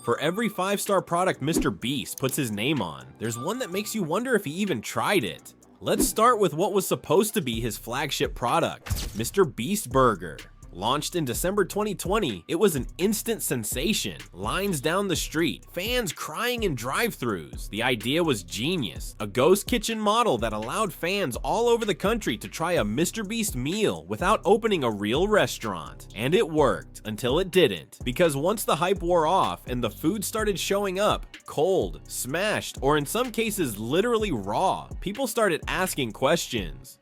For every 5-star product MrBeast puts his name on, there's one that makes you wonder if he even tried it. Let's start with what was supposed to be his flagship product, MrBeastburg. Launched in December 2020, it was an instant sensation. Lines down the street, fans crying in drive-thrus. The idea was genius. A ghost kitchen model that allowed fans all over the country to try a MrBeast meal without opening a real restaurant. And it worked, until it didn't. Because once the hype wore off and the food started showing up, cold, smashed, or in some cases literally raw, people started asking questions.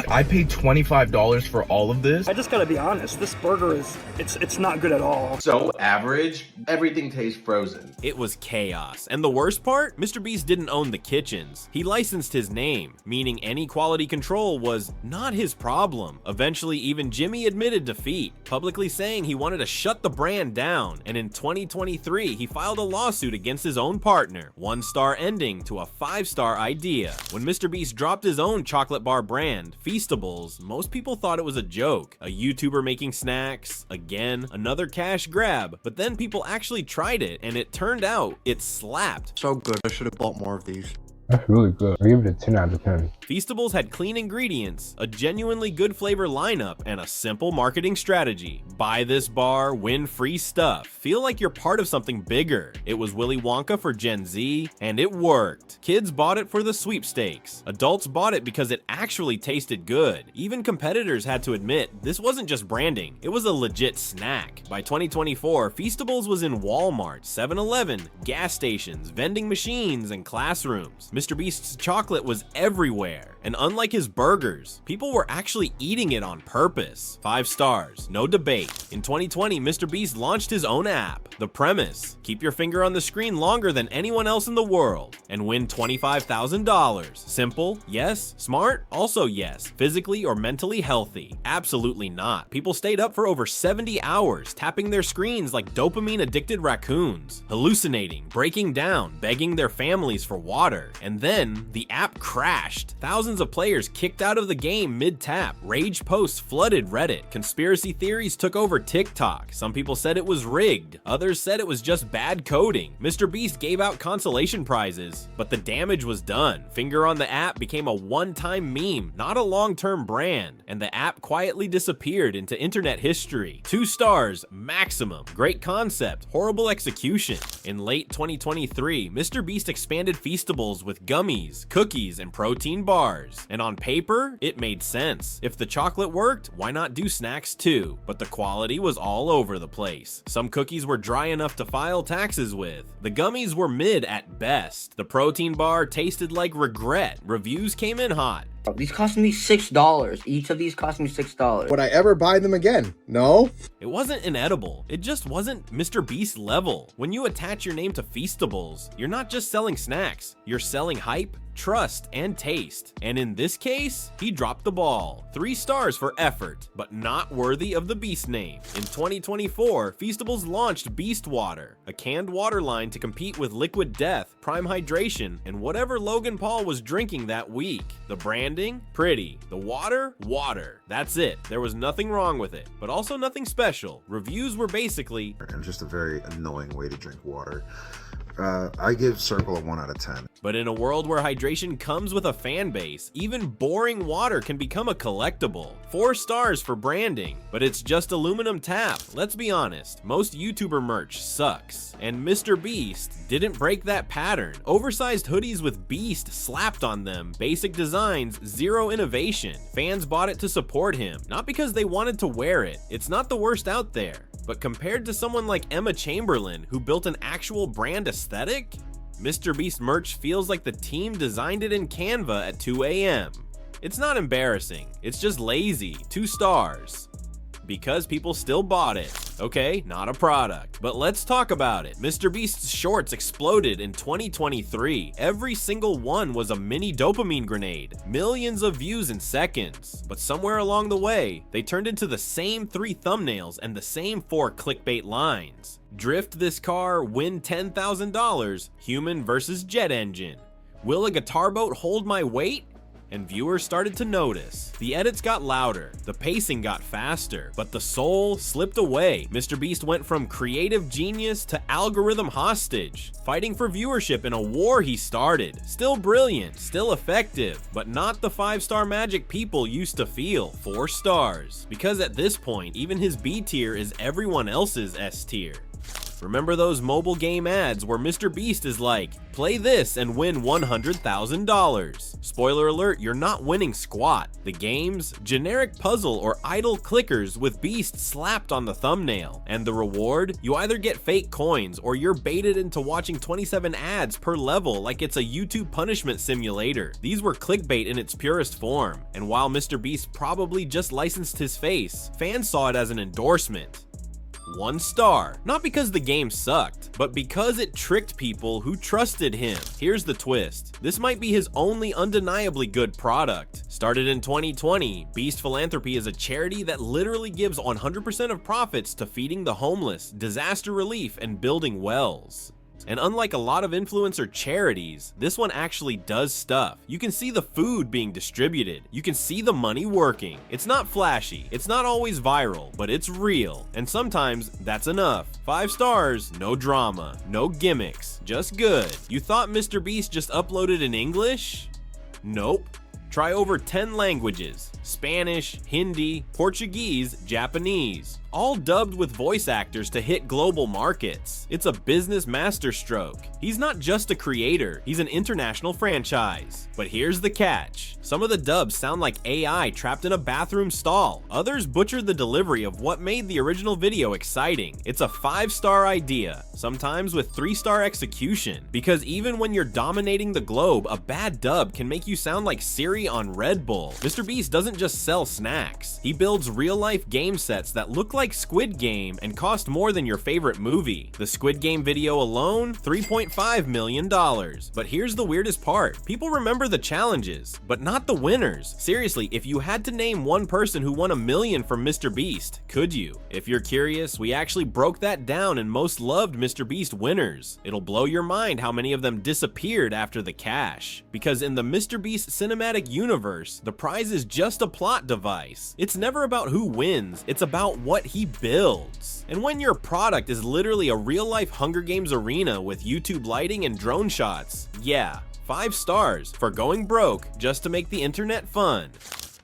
I paid $25 for all of this. I just gotta be honest, this burger it's not good at all. So average, everything tastes frozen. It was chaos. And the worst part? MrBeast didn't own the kitchens. He licensed his name, meaning any quality control was not his problem. Eventually, even Jimmy admitted defeat, publicly saying he wanted to shut the brand down. And in 2023, he filed a lawsuit against his own partner, 1-star ending to a 5-star idea. When MrBeast dropped his own chocolate bar brand, Feastables, most people thought it was a joke. A YouTuber making snacks, again, another cash grab. But then people actually tried it, and it turned out it slapped. So good, I should have bought more of these. That's really good. I give it a 10 out of 10. Feastables had clean ingredients, a genuinely good flavor lineup, and a simple marketing strategy. Buy this bar, win free stuff. Feel like you're part of something bigger. It was Willy Wonka for Gen Z, and it worked. Kids bought it for the sweepstakes. Adults bought it because it actually tasted good. Even competitors had to admit this wasn't just branding, it was a legit snack. By 2024, Feastables was in Walmart, 7-Eleven, gas stations, vending machines, and classrooms. MrBeast's chocolate was everywhere, and unlike his burgers, people were actually eating it on purpose. 5 stars, no debate. In 2020, MrBeast launched his own app. The premise: keep your finger on the screen longer than anyone else in the world and win $25,000. Simple? Yes. Smart? Also yes. Physically or mentally healthy? Absolutely not. People stayed up for over 70 hours, tapping their screens like dopamine-addicted raccoons, hallucinating, breaking down, begging their families for water. And then the app crashed. Thousands of players kicked out of the game mid-tap. Rage posts flooded Reddit. Conspiracy theories took over TikTok. Some people said it was rigged. Others said it was just bad coding. MrBeast gave out consolation prizes, but the damage was done. Finger on the app became a one-time meme, not a long-term brand, and the app quietly disappeared into internet history. 2 stars, maximum. Great concept, horrible execution. In late 2023, MrBeast expanded Feastables with gummies, cookies, and protein bars. And on paper, it made sense. If the chocolate worked, why not do snacks too? But the quality was all over the place. Some cookies were dry enough to file taxes with. The gummies were mid at best. The protein bar tasted like regret. Reviews came in hot. These cost me $6. Each of these cost me $6. Would I ever buy them again? No. It wasn't inedible. It just wasn't MrBeast level. When you attach your name to Feastables, you're not just selling snacks. You're selling hype, trust, and taste. And in this case, he dropped the ball. 3 stars for effort, but not worthy of the Beast name. In 2024, Feastables launched Beast Water, a canned water line to compete with Liquid Death, Prime Hydration, and whatever Logan Paul was drinking that week. The branding? Pretty. The water? Water. That's it. There was nothing wrong with it, but also nothing special. Reviews were basically, And just a very annoying way to drink water. I give Circle a 1 out of 10. But in a world where hydration comes with a fan base, even boring water can become a collectible. 4 stars for branding, but it's just aluminum tap. Let's be honest, most YouTuber merch sucks. And MrBeast didn't break that pattern. Oversized hoodies with Beast slapped on them, basic designs, zero innovation. Fans bought it to support him, not because they wanted to wear it. It's not the worst out there. But compared to someone like Emma Chamberlain, who built an actual brand aesthetic, MrBeast merch feels like the team designed it in Canva at 2 a.m. It's not embarrassing, it's just lazy. 2 stars. Because people still bought it. Okay, not a product. But let's talk about it. MrBeast's shorts exploded in 2023. Every single one was a mini dopamine grenade. Millions of views in seconds. But somewhere along the way, they turned into the same 3 thumbnails and the same 4 clickbait lines. Drift this car, win $10,000, human versus jet engine. Will a guitar boat hold my weight? and viewers started to notice. The edits got louder, the pacing got faster, but the soul slipped away. MrBeast went from creative genius to algorithm hostage, fighting for viewership in a war he started. Still brilliant, still effective, but not the 5-star magic people used to feel. 4 stars. Because at this point, even his B tier is everyone else's S tier. Remember those mobile game ads where MrBeast is like, play this and win $100,000. Spoiler alert, you're not winning squat. The game's generic puzzle or idle clickers with Beast slapped on the thumbnail. And the reward? You either get fake coins or you're baited into watching 27 ads per level like it's a YouTube punishment simulator. These were clickbait in its purest form. And while MrBeast probably just licensed his face, fans saw it as an endorsement. 1 star. Not because the game sucked, but because it tricked people who trusted him. Here's the twist. This might be his only undeniably good product. Started in 2020, Beast Philanthropy is a charity that literally gives 100% of profits to feeding the homeless, disaster relief, and building wells. And unlike a lot of influencer charities, this one actually does stuff. You can see the food being distributed. You can see the money working. It's not flashy. It's not always viral, but it's real. And sometimes that's enough. 5 stars, no drama, no gimmicks, just good. You thought MrBeast just uploaded in English? Nope. Try over 10 languages: Spanish, Hindi, Portuguese, Japanese, all dubbed with voice actors to hit global markets. It's a business masterstroke. He's not just a creator, he's an international franchise. But here's the catch. Some of the dubs sound like AI trapped in a bathroom stall. Others butchered the delivery of what made the original video exciting. It's a 5-star idea, sometimes with 3-star execution. Because even when you're dominating the globe, a bad dub can make you sound like Siri on Red Bull. MrBeast doesn't just sell snacks. He builds real-life game sets that look like Squid Game and cost more than your favorite movie. The Squid Game video alone, $3.5 million. But here's the weirdest part. People remember the challenges, but not the winners. Seriously, if you had to name one person who won $1 million from MrBeast, could you? If you're curious, we actually broke that down in most loved MrBeast winners. It'll blow your mind how many of them disappeared after the cash. Because in the MrBeast cinematic universe, the prize is just a plot device. It's never about who wins, it's about what he builds. And when your product is literally a real-life Hunger Games arena with YouTube lighting and drone shots, yeah, 5 stars for going broke just to make the internet fun.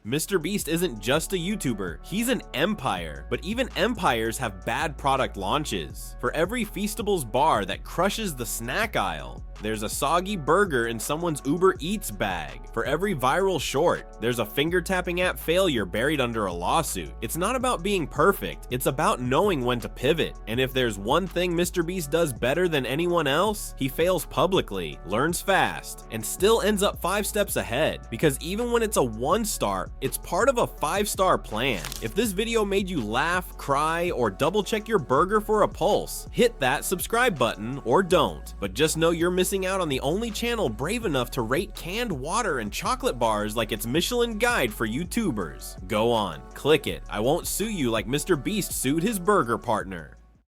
MrBeast isn't just a YouTuber, he's an empire. But even empires have bad product launches. For every Feastables bar that crushes the snack aisle, there's a soggy burger in someone's Uber Eats bag. For every viral short, there's a finger-tapping app failure buried under a lawsuit. It's not about being perfect, it's about knowing when to pivot. And if there's one thing MrBeast does better than anyone else, he fails publicly, learns fast, and still ends up 5 steps ahead. Because even when it's a 1-star, it's part of a 5-star plan. If this video made you laugh, cry, or double-check your burger for a pulse, hit that subscribe button or don't. But just know you're missing out on the only channel brave enough to rate canned water and chocolate bars like it's Michelin Guide for YouTubers. Go on, click it. I won't sue you like MrBeast sued his burger partner.